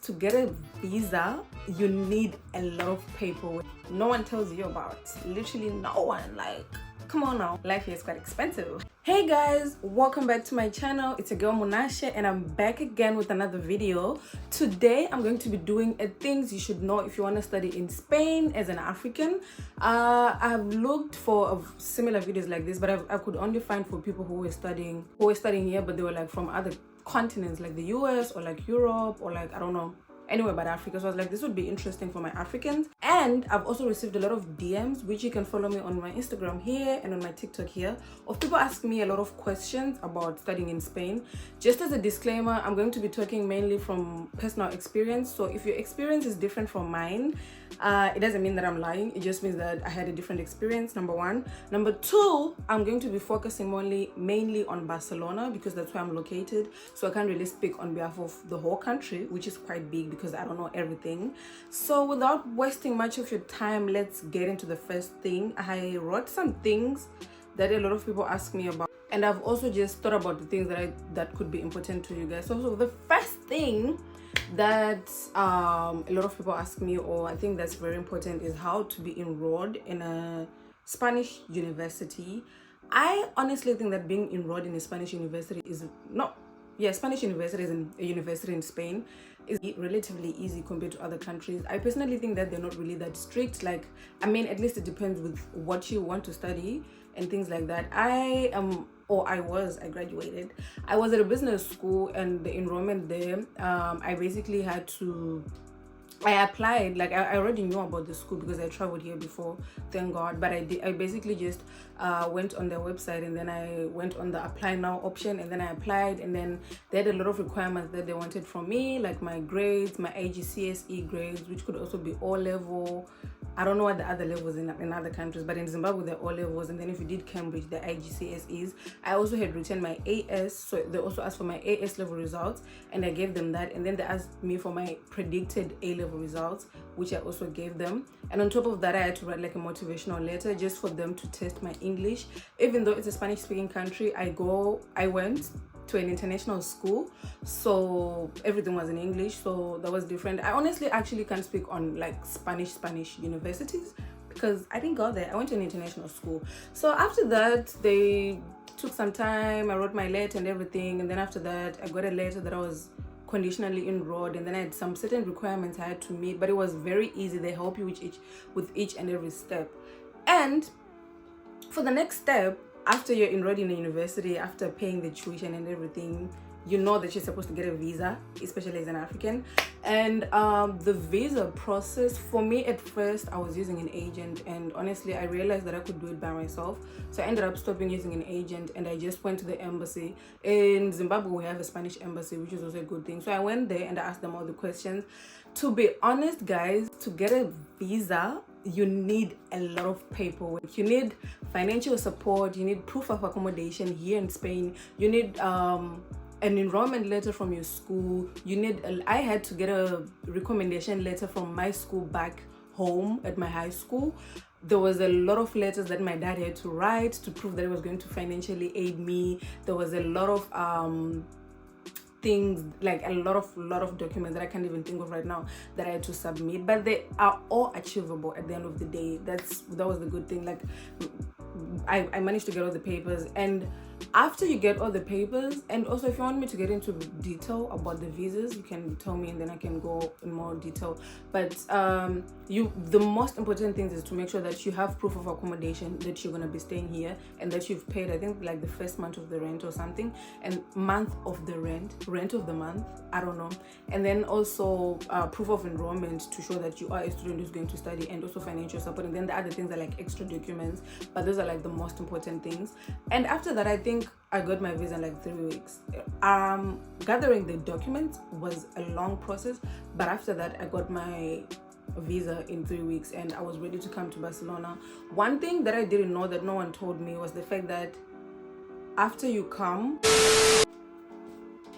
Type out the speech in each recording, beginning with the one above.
to get a visa, you need a lot of paperwork. No one tells you about. Literally no one. Like, come on now. Life here is quite expensive. Hey guys, welcome back to my channel. It's your girl Munashe and I'm back again with another video. Today I'm going to be doing things you should know if you want to study in Spain as an African. I've looked for similar videos like this, but I could only find for people who were studying here, but they were like from other continents like the US or like Europe or like, I don't know, anywhere but Africa. So I was like, this would be interesting for my Africans. And I've also received a lot of DMs, which you can follow me on my Instagram here and on my TikTok here, of people asking me a lot of questions about studying in Spain. Just as a disclaimer, I'm going to be talking mainly from personal experience. So if your experience is different from mine, it doesn't mean that I'm lying. It just means that I had a different experience, number one. Number two, I'm going to be focusing mainly on Barcelona because that's where I'm located. So I can't really speak on behalf of the whole country, which is quite big because I don't know everything. So without wasting much of your time, let's get into the first thing. I wrote some things that a lot of people ask me about, and I've also just thought about the things that could be important to you guys. So the first thing that a lot of people ask me, or I think that's very important, is how to be enrolled in a Spanish university. I honestly think that being enrolled in a Spanish university Spanish university is a university in Spain is relatively easy compared to other countries. I personally think that they're not really that strict. Like, I mean, at least it depends with what you want to study and things like that. I graduated. I was at a business school, and the enrollment there, I applied. Like, I already knew about the school because I traveled here before, thank God. But I basically just went on their website, and then I went on the apply now option, and then I applied, and then they had a lot of requirements that they wanted from me, like my grades, my AGCSE grades, which could also be O level. I don't know what the other levels in other countries, but in Zimbabwe they're O levels, and then if you did Cambridge, the IGCSEs. I also had written my AS, so they also asked for my AS level results, and I gave them that, and then they asked me for my predicted A level results, which I also gave them. And on top of that, I had to write like a motivational letter just for them to test my English. Even though it's a Spanish speaking country, I went to an international school, so everything was in English, so that was different. I honestly actually can't speak on like Spanish universities because I didn't go there. I went to an international school. So after that, they took some time. I wrote my letter and everything, and then after that I got a letter that I was conditionally enrolled, and then I had some certain requirements I had to meet, but it was very easy. They help you with each and every step. And for the next step, after you're enrolled in a university, after paying the tuition and everything, you know that you're supposed to get a visa, especially as an African. And the visa process, for me at first, I was using an agent, and honestly I realized that I could do it by myself. So I ended up stopping using an agent, and I just went to the embassy. In Zimbabwe we have a Spanish embassy, which is also a good thing. So I went there and I asked them all the questions. To be honest guys, to get a visa, you need a lot of paperwork. You need financial support, you need proof of accommodation here in Spain, you need an enrollment letter from your school, I had to get a recommendation letter from my school back home at my high school. There was a lot of letters that my dad had to write to prove that he was going to financially aid me. There was a lot of things, like a lot of documents that I can't even think of right now that I had to submit, but they are all achievable at the end of the day. That was the good thing. Like, I managed to get all the papers, and after you get all the papers, and also if you want me to get into detail about the visas, you can tell me and then I can go in more detail. But the most important thing is to make sure that you have proof of accommodation, that you're going to be staying here, and that you've paid, I think, like the first month of the rent or something, and month of the rent of the month, I don't know. And then also proof of enrollment to show that you are a student who's going to study, and also financial support. And then the other things are like extra documents, but those are like the most important things. And after that, I think I got my visa in like 3 weeks. Gathering the documents was a long process, but after that I got my visa in 3 weeks, and I was ready to come to Barcelona. One thing that I didn't know, that no one told me, was the fact that after you come,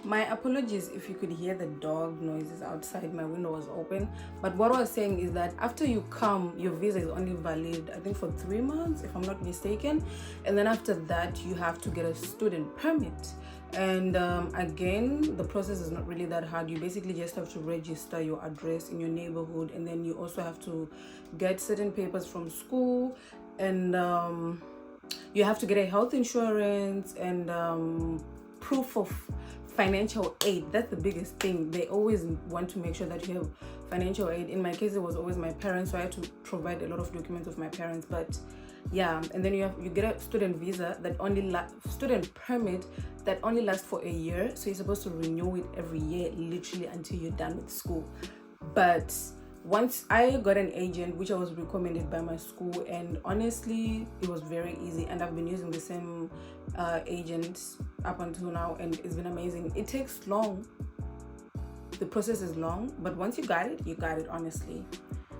my apologies if you could hear the dog noises outside. My window was open, but what I was saying is that after you come, your visa is only valid, I think, for 3 months if I'm not mistaken, and then after that you have to get a student permit. And again, the process is not really that hard. You basically just have to register your address in your neighborhood, and then you also have to get certain papers from school, and you have to get a health insurance and proof of financial aid. That's the biggest thing. They always want to make sure that you have financial aid. In my case, it was always my parents, so I had to provide a lot of documents of my parents. But yeah, and then you get a student visa that only student permit that only lasts for a year, so you're supposed to renew it every year, literally until you're done with school. But once I got an agent, which I was recommended by my school, and honestly it was very easy, and I've been using the same agent up until now, and it's been amazing. It takes long, the process is long, but once you got it, honestly.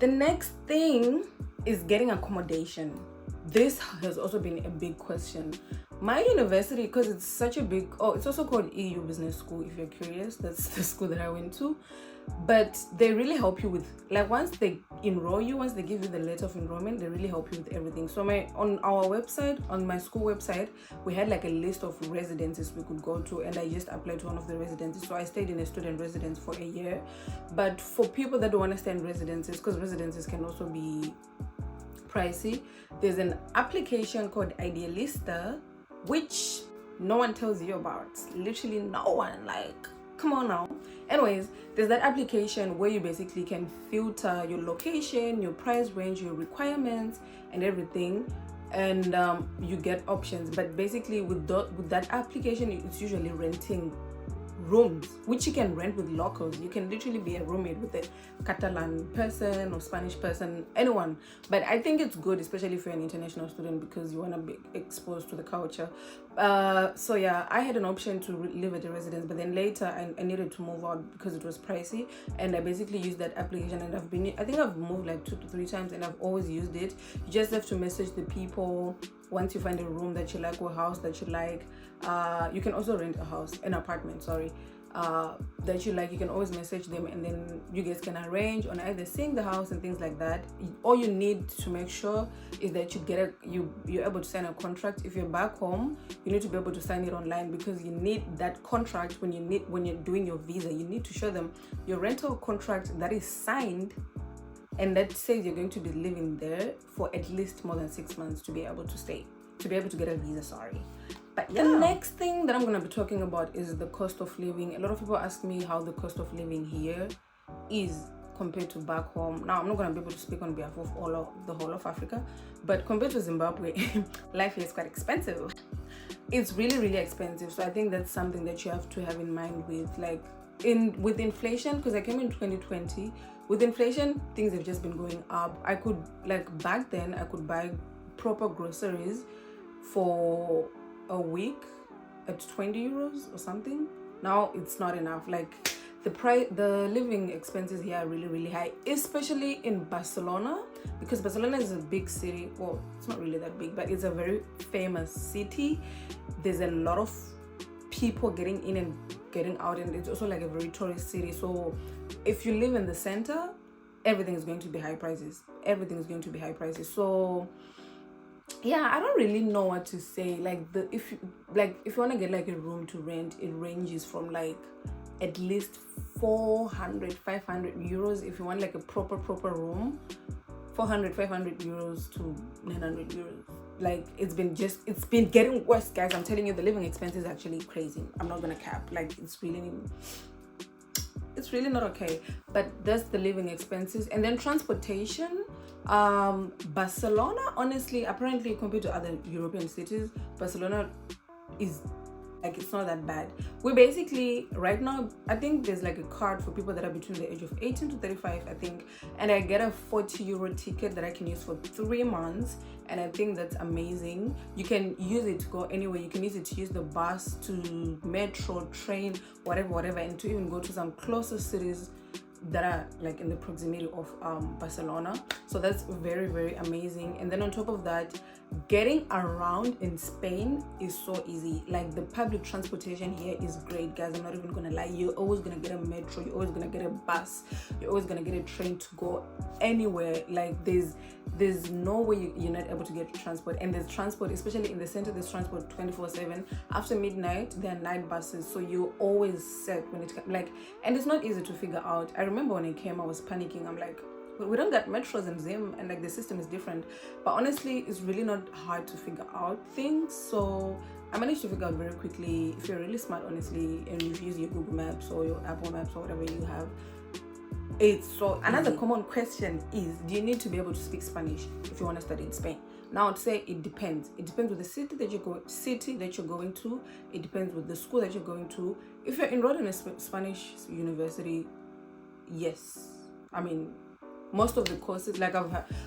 The next thing is getting accommodation. This has also been a big question. My university, because it's such a big, it's also called EU Business School, if you're curious. That's the school that I went to. But they really help you with, like, once they enroll you, once they give you the letter of enrollment, they really help you with everything. So on our website, on my school website, we had like a list of residences we could go to, and I just applied to one of the residences. So I stayed in a student residence for a year. But for people that don't want to stay in residences, because residences can also be pricey, there's an application called Idealista, which no one tells you about. Literally no one. Like, come on now. Anyways, there's that application where you basically can filter your location, your price range, your requirements, and everything, and you get options. But basically with that application, it's usually renting rooms, which you can rent with locals. You can literally be a roommate with a Catalan person or Spanish person, anyone. But I think it's good, especially if you're an international student, because you want to be exposed to the culture. So yeah, I had an option to live at a residence, but then later I needed to move out because it was pricey, and I basically used that application, and I think I've moved like 2 to 3 times, and I've always used it. You just have to message the people once you find a room that you like or a house that you like. You can also rent an apartment, that you like. You can always message them, and then you guys can arrange on either seeing the house and things like that. All you need to make sure is that you're able to sign a contract. If you're back home, you need to be able to sign it online, because you need that contract when you're doing your visa. You need to show them your rental contract that is signed, and that says you're going to be living there for at least more than 6 months to be able to get a visa. But yeah. The next thing that I'm going to be talking about is the cost of living. A lot of people ask me how the cost of living here is compared to back home. Now, I'm not going to be able to speak on behalf of the whole of Africa, but compared to Zimbabwe, life here is quite expensive. It's really, really expensive. So I think that's something that you have to have in mind with, like, with inflation, because I came in 2020. With inflation, things have just been going up. Back then, I could buy proper groceries for a week at 20 euros or something. Now it's not enough. Like, the living expenses here are really, really high, especially in Barcelona, because Barcelona is a big city. Well, it's not really that big, but it's a very famous city. There's a lot of people getting in and getting out, and it's also like a very tourist city. So if you live in the center, everything is going to be high prices. So yeah, I don't really know what to say. Like, if you want to get like a room to rent, it ranges from like at least 400-500 euros. If you want like a proper room, 400-500 euros to 900 euros. Like, it's been getting worse, guys. I'm telling you, the living expense is actually crazy. I'm not gonna cap. Like, it's really not okay. But that's the living expenses. And then transportation. Barcelona, honestly, apparently compared to other European cities, Barcelona is like, it's not that bad. We basically, right now, I think there's like a card for people that are between the age of 18 to 35, I think, and I get a 40 euro ticket that I can use for 3 months, and I think that's amazing. You can use it to go anywhere. You can use it to use the bus, to metro, train, whatever, and to even go to some closer cities that are like in the proximity of Barcelona. So that's very, very amazing. And then on top of that, Getting around in Spain is so easy. Like, the public transportation here is great, guys. I'm not even gonna lie. You're always gonna get a metro, you're always gonna get a bus, you're always gonna get a train to go anywhere. Like, there's no way you're not able to get transport. And there's transport, especially in the center, there's transport 24/7. After midnight, there are night buses, so you're always set when it comes. Like, and it's not easy to figure out. I remember when I came, I was panicking. I'm like, we don't get metros in Zim, and like the system is different. But honestly, it's really not hard to figure out things. So I managed to figure out very quickly. If you're really smart, honestly, and you use your Google Maps or your Apple Maps or whatever you have, it's so. Another common question is, do you need to be able to speak Spanish if you want to study in Spain? Now, I'd say it depends. It depends with the city that you're going to. It depends with the school that you're going to. If you're enrolled in a Spanish university, yes. I mean, most of the courses, like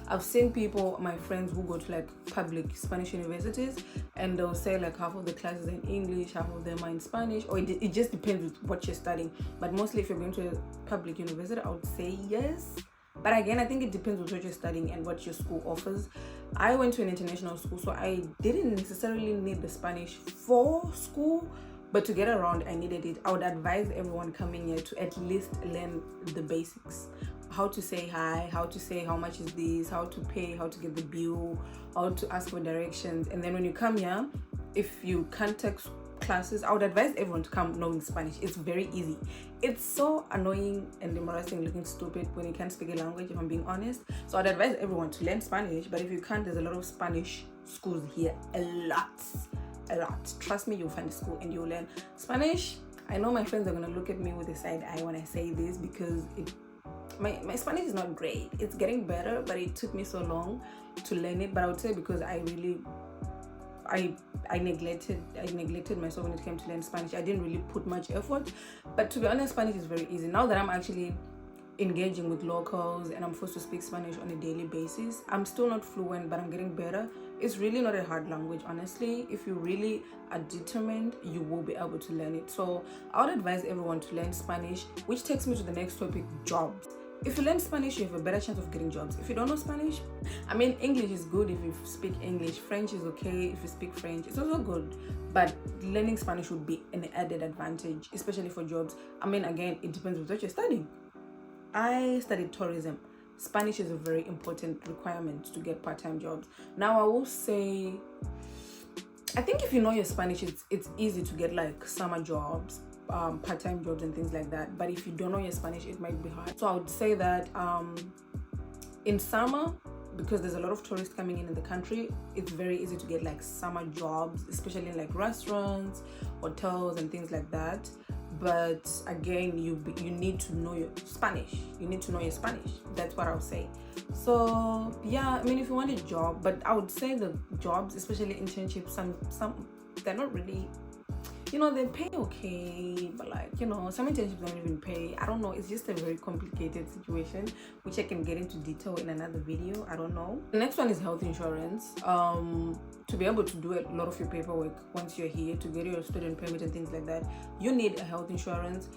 I've seen people, my friends, who go to like public Spanish universities, and they'll say like half of the classes are in English, half of them are in Spanish, or it just depends with what you're studying. But mostly, if you're going to a public university, I would say yes. But again, I think it depends with what you're studying and what your school offers. I went to an international school, so I didn't necessarily need the Spanish for school, but to get around, I needed it. I would advise everyone coming here to at least learn the basics. How to say hi, how to say how much is this, how to pay, how to get the bill, how to ask for directions. And then when you come here, if you can't take classes, I would advise everyone to come knowing Spanish. It's very easy. It's so annoying and embarrassing, looking stupid when you can't speak a language, if I'm being honest. So I'd advise everyone to learn Spanish, but if you can't, there's a lot of Spanish schools here. A lot. Trust me, you'll find a school and you'll learn Spanish. I know my friends are gonna look at me with a side eye when I say this, because my Spanish is not great. It's getting better, but it took me so long to learn it. But I would say because I neglected myself when it came to learn Spanish. I didn't really put much effort. But to be honest, Spanish is very easy. Now that I'm actually engaging with locals and I'm forced to speak Spanish on a daily basis, I'm still not fluent, but I'm getting better. It's really not a hard language, honestly. If you really are determined, you will be able to learn it. So I would advise everyone to learn Spanish, which takes me to the next topic: jobs. If you learn Spanish, you have a better chance of getting jobs. If you don't know Spanish, I mean, English is good if you speak English. French is okay if you speak French. It's also good. But learning Spanish would be an added advantage, especially for jobs. I mean, again, it depends on what you're studying. I studied tourism. Spanish is a very important requirement to get part-time jobs. Now, I will say, I think if you know your Spanish, it's easy to get like summer jobs, part-time jobs and things like that. But if you don't know your Spanish, it might be hard. So I would say that in summer, because there's a lot of tourists coming in the country, it's very easy to get like summer jobs, especially in like restaurants, hotels and things like that. But again, you need to know your Spanish. You need to know your Spanish. That's what I would say. So yeah, I mean, if you want a job, but I would say the jobs, especially internships, some they're not really, they pay okay, but like, some internships don't even pay. I don't know. It's just a very complicated situation, which I can get into detail in another video. I don't know. The next one is health insurance. To be able to do a lot of your paperwork once you're here, to get your student permit and things like that, you need a health insurance.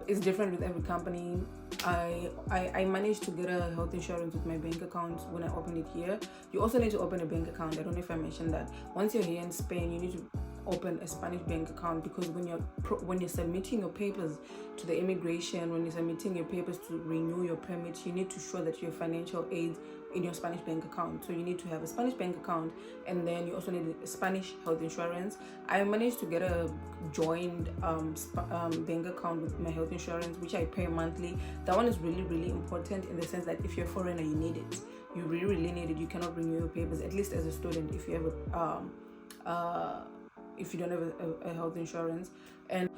It's different with every company. I managed to get a health insurance with my bank account when I opened it here. You also need to open a bank account. I don't know if I mentioned that. Once you're here in Spain, you need to open a Spanish bank account, because when you're submitting your papers to the immigration, when you're submitting your papers to renew your permits, you need to show that you have financial aid in your Spanish bank account. So you need to have a Spanish bank account, and then you also need a Spanish health insurance. I managed to get a joined bank account with my health insurance, which I pay monthly. That one is really, really important, in the sense that if you're a foreigner, you need it. You really, really need it. You cannot renew your papers, at least as a student, if you have if you don't have a health insurance. And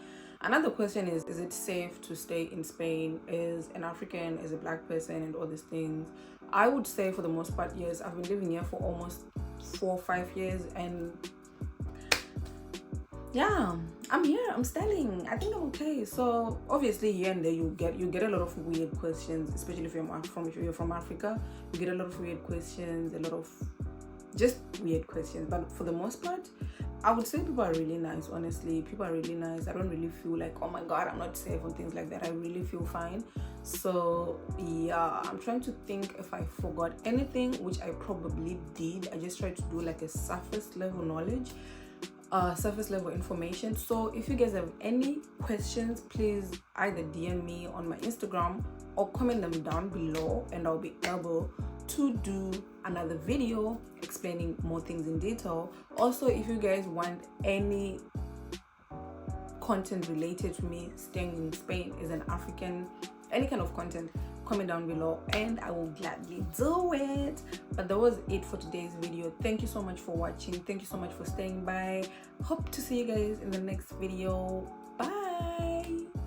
another question is it safe to stay in Spain as an African, as a black person, and all these things? I would say for the most part, yes. I've been living here for almost 4 or 5 years, and yeah, I'm here, I'm studying. I think I'm okay. So obviously here and there you get a lot of weird questions, especially if you're from Africa. You get a lot of weird questions, a lot of just weird questions. But for the most part, I would say people are really nice, honestly. People are really nice. I don't really feel like, oh my god, I'm not safe and things like that. I really feel fine. So yeah, I'm trying to think if I forgot anything, which I probably did. I just tried to do like a surface level knowledge, surface level information. So if you guys have any questions, please either DM me on my Instagram or comment them down below, and I'll be able to do another video explaining more things in detail. Also, if you guys want any content related to me staying in Spain as an African, any kind of content, comment down below and I will gladly do it. But that was it for today's video. Thank you so much for watching. Thank you so much for staying by. Hope to see you guys in the next video. Bye.